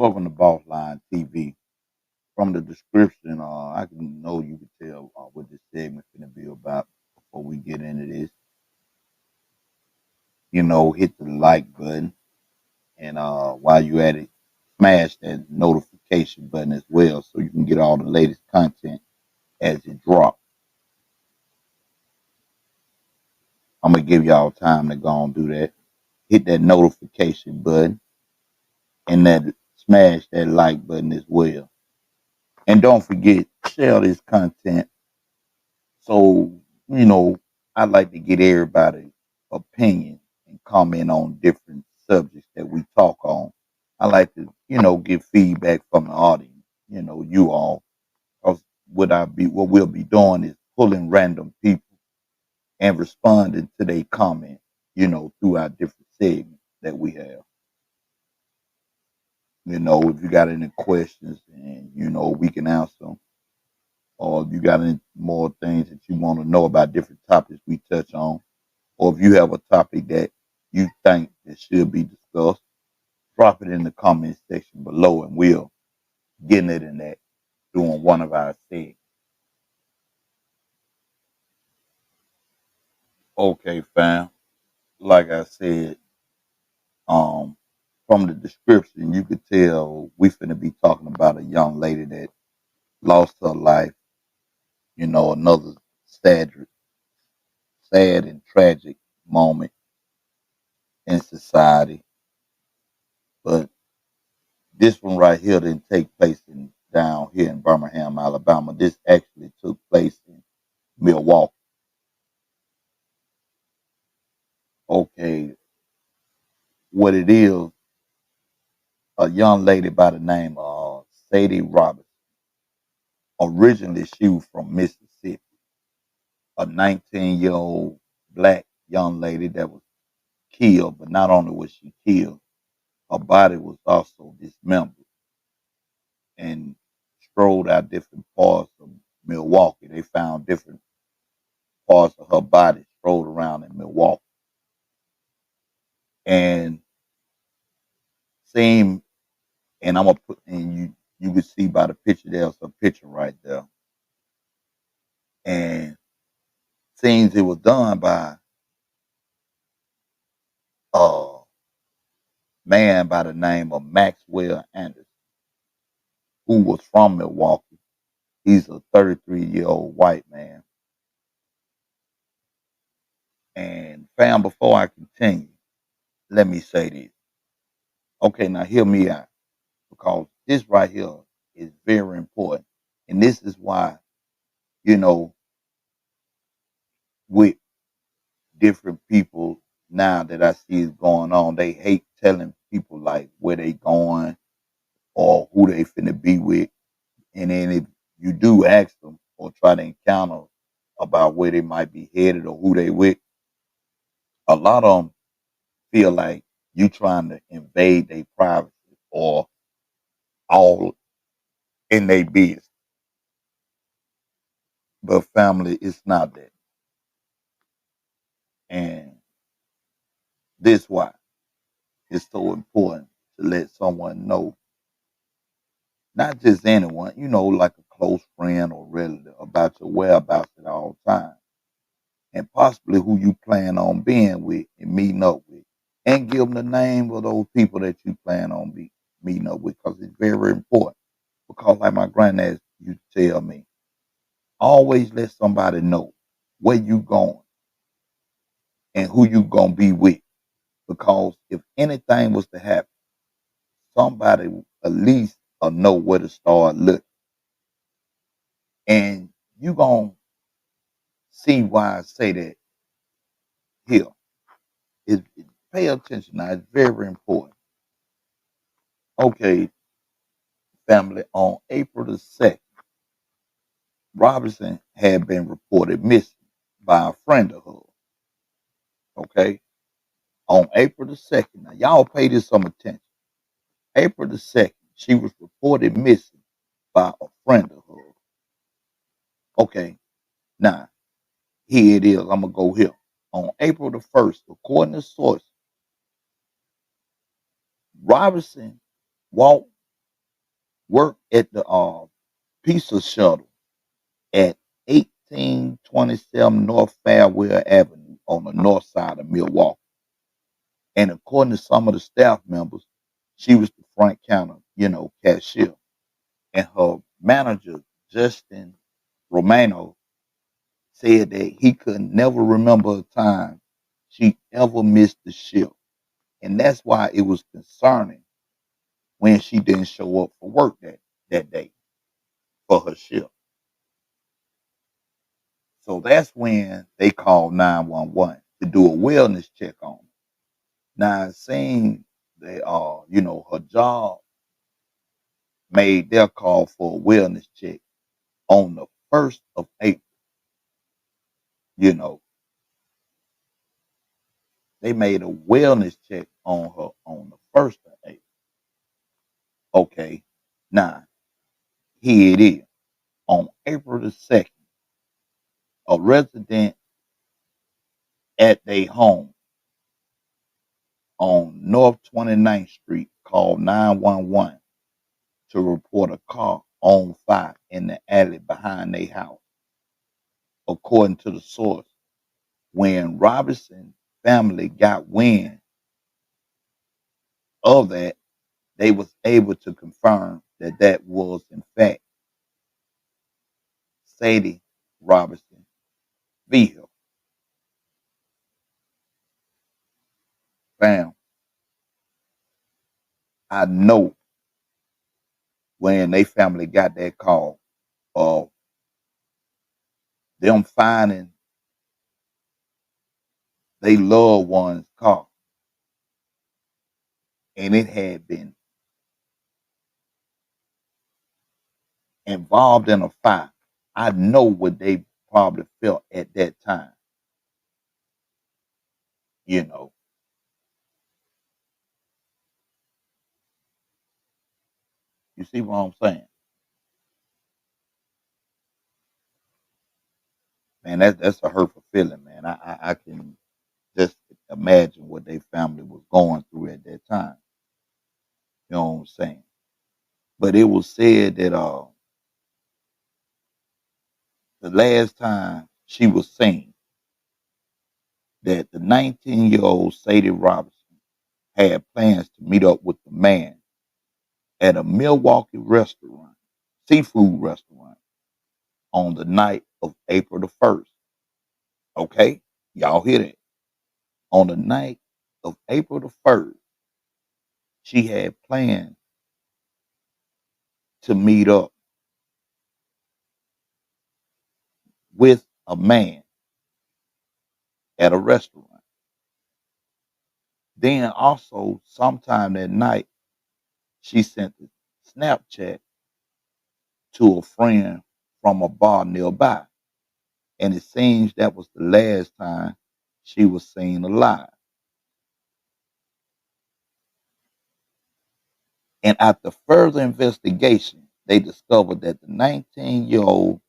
Welcome to Boss Line TV. From the description, I can know you can tell what this segment's gonna be about before we get into this. Hit the like button, and while you at it, smash that notification button as well, so you can get all the latest content as it drops. I'm gonna give y'all time to go and do that. Hit that notification button, and that smash that like button as well. And don't forget, share this content. So, you know, I like to get everybody's opinion and comment on different subjects that we talk on. I like to, get feedback from the audience, you all. 'Cause what we'll be doing is pulling random people and responding to their comment, through our different segments that we have. If you got any questions and, we can answer them, or if you got any more things that you want to know about different topics we touch on, or if you have a topic that you think that should be discussed, drop it in the comment section below and we'll get it in that during one of our segments. Okay, fam. Like I said, um, from the description, you could tell we finna be talking about a young lady that lost her life, another sad, sad and tragic moment in society. But this one right here didn't take place down here in Birmingham, Alabama. This actually took place in Milwaukee. Okay, what it is, a young lady by the name of Sade Robinson. Originally, she was from Mississippi, a 19-year-old black young lady that was killed, but not only was she killed, her body was also dismembered and strolled out different parts of Milwaukee. They found different parts of her body strolled around in Milwaukee. And same, and I'm gonna put, and you can see by the picture, there's a picture right there. And seems it was done by a man by the name of Maxwell Anderson, who was from Milwaukee. He's a 33-year-old white man. And fam, before I continue, let me say this. Okay, now hear me out, because this right here is very important. And this is why, you know, with different people now that I see is going on, they hate telling people like where they going or who they finna be with. And then if you do ask them or try to encounter about where they might be headed or who they with, a lot of them feel like you trying to invade their privacy or all in their business. But family, it's not that. And this why it's so important to let someone know, not just anyone, like a close friend or relative, about your whereabouts at all times, and possibly who you plan on being with and meeting up with, and give them the name of those people that you plan on meeting up with, because it's very important. Because like my granddad used to tell me, always let somebody know where you going and who you gonna be with. Because if anything was to happen, somebody at least know where to start looking. And you gonna see why I say that here. Pay attention now, it's very important. Okay, family, on April the 2nd, Robinson had been reported missing by a friend of hers. Okay, on April the 2nd, now y'all pay this some attention. April the 2nd, she was reported missing by a friend of hers. Okay, now here it is. I'm gonna go here. On April the 1st, according to sources, Robinson walked worked at the pizza shuttle at 1827 North Farewell Avenue on the north side of Milwaukee. And according to some of the staff members, she was the front counter, cashier. And her manager, Justin Romano, said that he could never remember a time she ever missed the shift. And that's why it was concerning when she didn't show up for work that day for her shift. So that's when they called 911 to do a wellness check on her. Now, it seemed that, her job made their call for a wellness check on the 1st of April. You know, they made a wellness check on her on the 1st of April. Okay. Now, here it is. On April the 2nd, a resident at their home on North 29th Street called 911 to report a car on fire in the alley behind their house. According to the source, when Robinson family got wind of that, they was able to confirm that that was in fact Sade Robinson vehicle. Fam, I know when they family got that call of them finding they loved one's car and it had been involved in a fire. I know what they probably felt at that time. You know, you see what I'm saying? Man, that's a hurtful feeling, man. I can just imagine what their family was going through at that time. You know what I'm saying? But it was said that the last time she was seen, that the 19-year-old Sadie Robinson had plans to meet up with the man at a Milwaukee restaurant, seafood restaurant, on the night of April the 1st. Okay? Y'all hear that? On the night of April the 1st, she had planned to meet up with a man at a restaurant. Then also, sometime that night, she sent a Snapchat to a friend from a bar nearby. And it seems that was the last time she was seen alive. And after further investigation, they discovered that the 19-year-old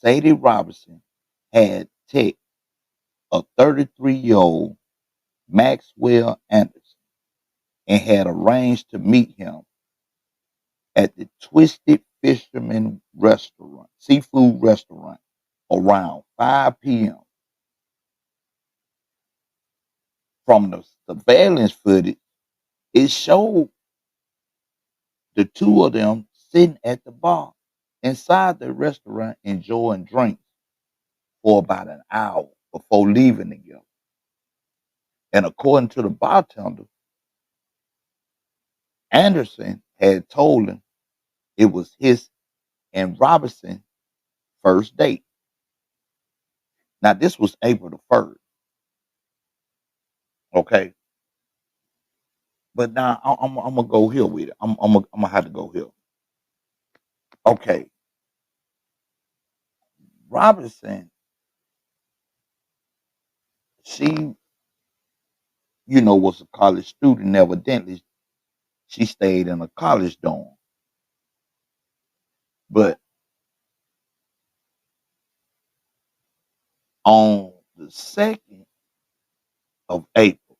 Sadie Robinson had texted a 33-year-old Maxwell Anderson and had arranged to meet him at the Twisted Fisherman restaurant, seafood restaurant, around 5 p.m. From the surveillance footage, it showed the two of them sitting at the bar inside the restaurant enjoying drinks for about an hour before leaving together. And according to the bartender, Anderson had told him it was his and Robinson's first date. Now, this was April the 1st, okay? But now I'm going to go here with it. I'm going to have to go here. Okay, Robinson, she, was a college student. Evidently, she stayed in a college dorm. But on the 2nd of April,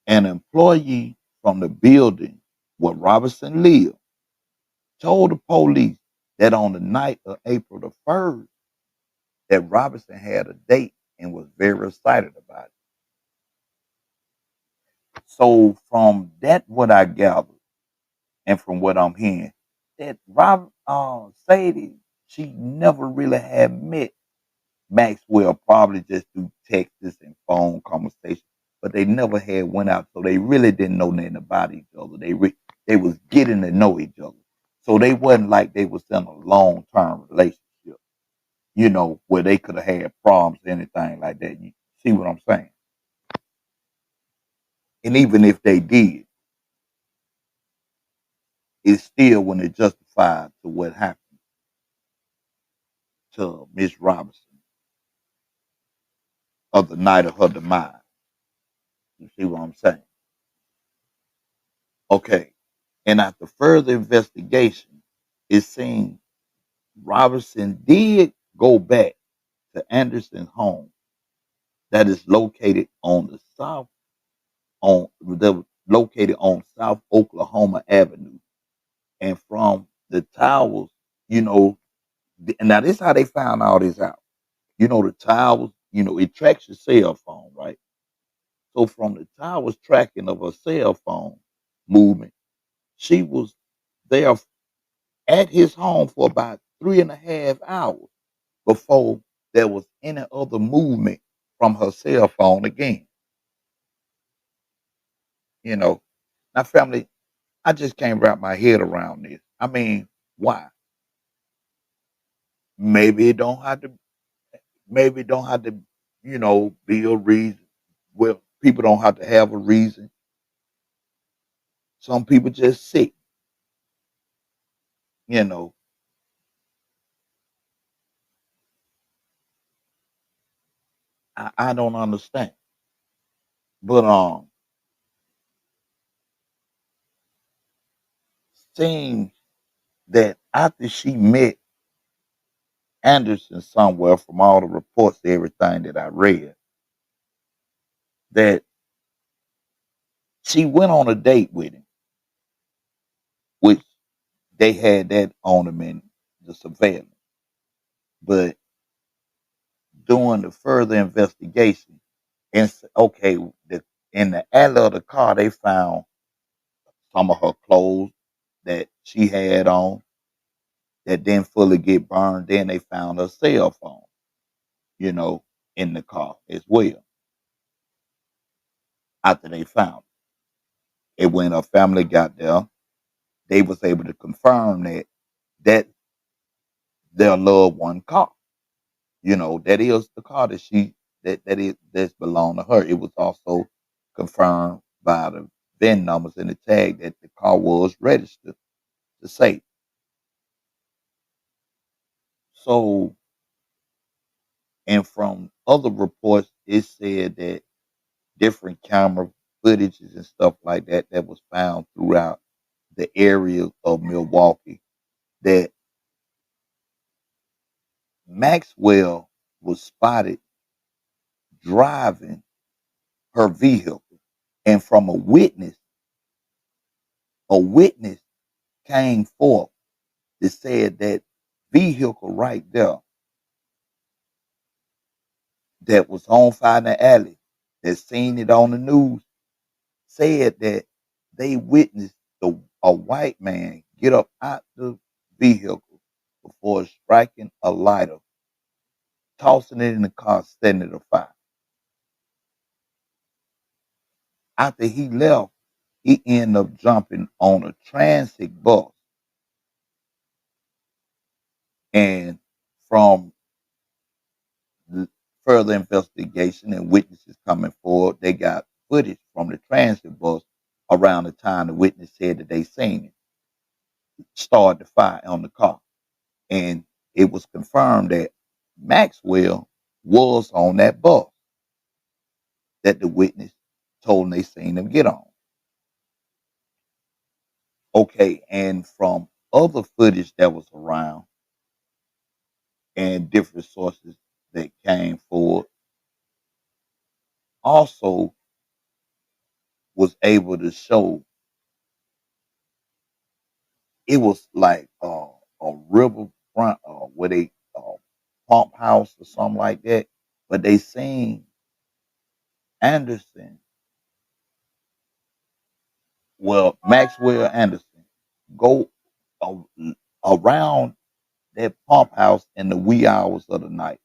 an employee from the building where Robinson lived, told the police that on the night of April the 1st, that Robinson had a date and was very excited about it. So from that, what I gathered, and from what I'm hearing, that Sadie, she never really had met Maxwell, probably just through texts and phone conversation, but they never had went out, so they really didn't know nothing about each other. They was getting to know each other, so they wasn't like they was in a long term relationship, where they could have had problems, or anything like that. You see what I'm saying? And even if they did, it still wouldn't have justified to what happened to Miss Robinson of the night of her demise. You see what I'm saying? Okay. And after further investigation, it seemed Robinson did go back to Anderson's home that is located on the south on the located on South Oklahoma Avenue. And from the towers, you know, and now this is how they found all this out. The towers, it tracks your cell phone, right? So from the towers tracking of her cell phone movement, she was there at his home for about 3.5 hours before there was any other movement from her cell phone again. You know, now family, I just can't wrap my head around this. I mean, why? Maybe it don't have to. Maybe it don't have to. Be a reason. Well, people don't have to have a reason. Some people just sick. You know, I don't understand. But seems that after she met Anderson somewhere, from all the reports, everything that I read, that she went on a date with him, which they had that on him in the surveillance. But doing the further investigation, okay, in the alley of the car, they found some of her clothes that she had on that didn't fully get burned. Then they found her cell phone, you know, in the car as well. After they found it, and when her family got there, they was able to confirm that their loved one car. That is the car that's belonged to her. It was also confirmed by the VIN numbers and the tag that the car was registered to say. So, and from other reports, it said that different camera footages and stuff like that was found throughout the area of Milwaukee, that Maxwell was spotted driving her vehicle. And from a witness came forth that said that vehicle right there that was on fire in the alley, that seen it on the news, said that they witnessed a white man get up out the vehicle before striking a lighter, tossing it in the car, setting it afire. After he left, he ended up jumping on a transit bus. And from the further investigation and witnesses coming forward, they got footage from the transit bus around the time the witness said that they seen it start the fire on the car. And it was confirmed that Maxwell was on that bus that the witness told them they seen him get on. Okay, and from other footage that was around and different sources that came forward, also was able to show it was like a riverfront with a pump house or something like that. But they seen Anderson, well, Maxwell Anderson, go a- around that pump house in the wee hours of the night.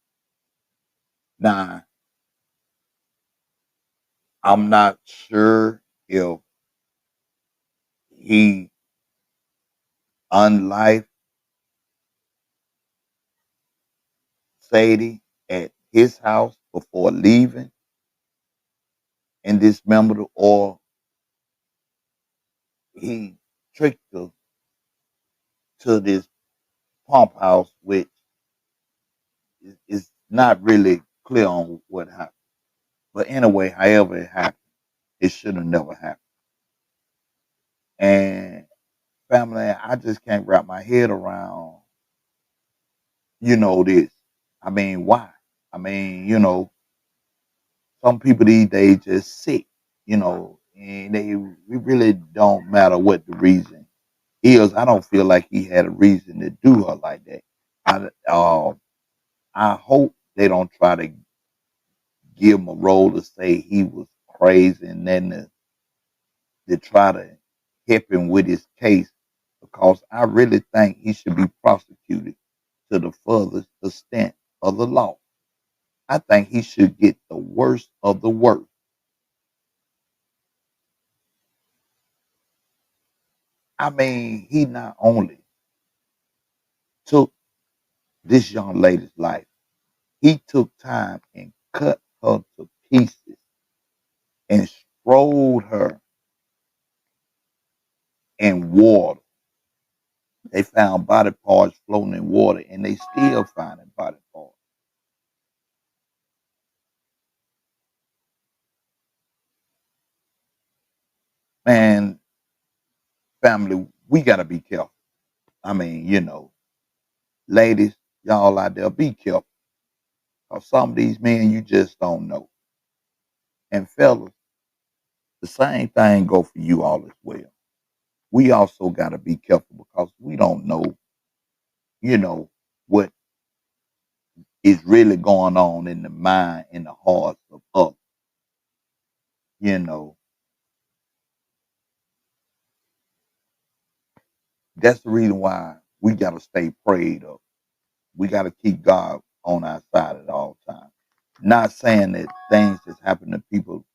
Now, I'm not sure if he unlived Sadie at his house before leaving and dismembered her, or he tricked her to this pump house, which is not really clear on what happened. But anyway, however it happened, it should have never happened. And family, I just can't wrap my head around, this. I mean, why? I mean, some people these days just sick, and it really don't matter what the reason is. I don't feel like he had a reason to do her like that. I hope they don't try to give him a role to say he was crazy and then to try to help him with his case, because I really think he should be prosecuted to the furthest extent of the law. I think he should get the worst of the worst. I mean, he not only took this young lady's life, he took time and cut her to pieces and strolled her in water. They found body parts floating in water, and they still finding body parts. Man, family, we gotta be careful. I mean, ladies, y'all out there, be careful. Cause some of these men you just don't know. And fellas, the same thing go for you all as well. We also gotta be careful because we don't know, you know, what is really going on in the mind and the hearts of others. You know, that's the reason why we gotta stay prayed up. We gotta keep God on our side at all times. Not saying that things that's happened to people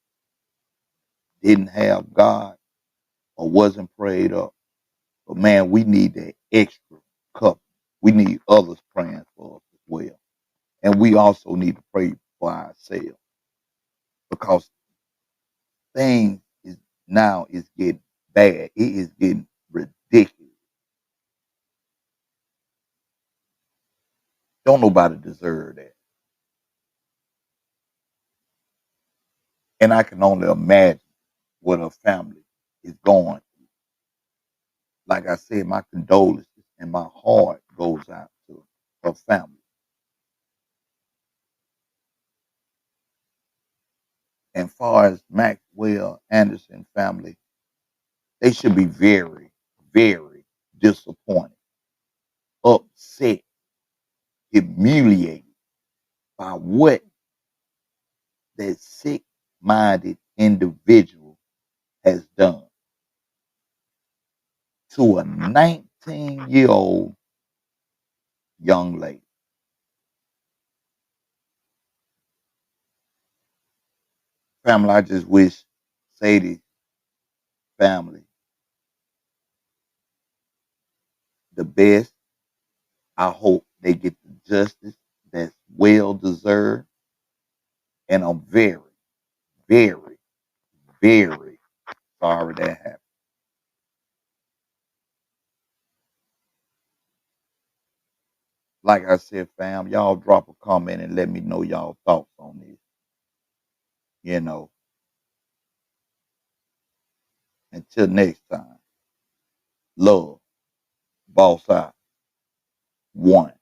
didn't have God or wasn't prayed up. But man, we need that extra cup. We need others praying for us as well. And we also need to pray for ourselves because things is now is getting bad. It is getting ridiculous. Don't nobody deserve that. And I can only imagine what a family is going through. Like I said, my condolences and my heart goes out to her family. And far as Maxwell Anderson family, they should be very, very disappointed, upset, humiliated by what that sick minded individual has done to a 19-year-old young lady. Family, I just wish Sadie's family the best. I hope they get the justice that's well deserved. And I'm very, very, very sorry that happened. Like I said, fam, y'all drop a comment and let me know y'all thoughts on this. You know, until next time, love, boss out, one.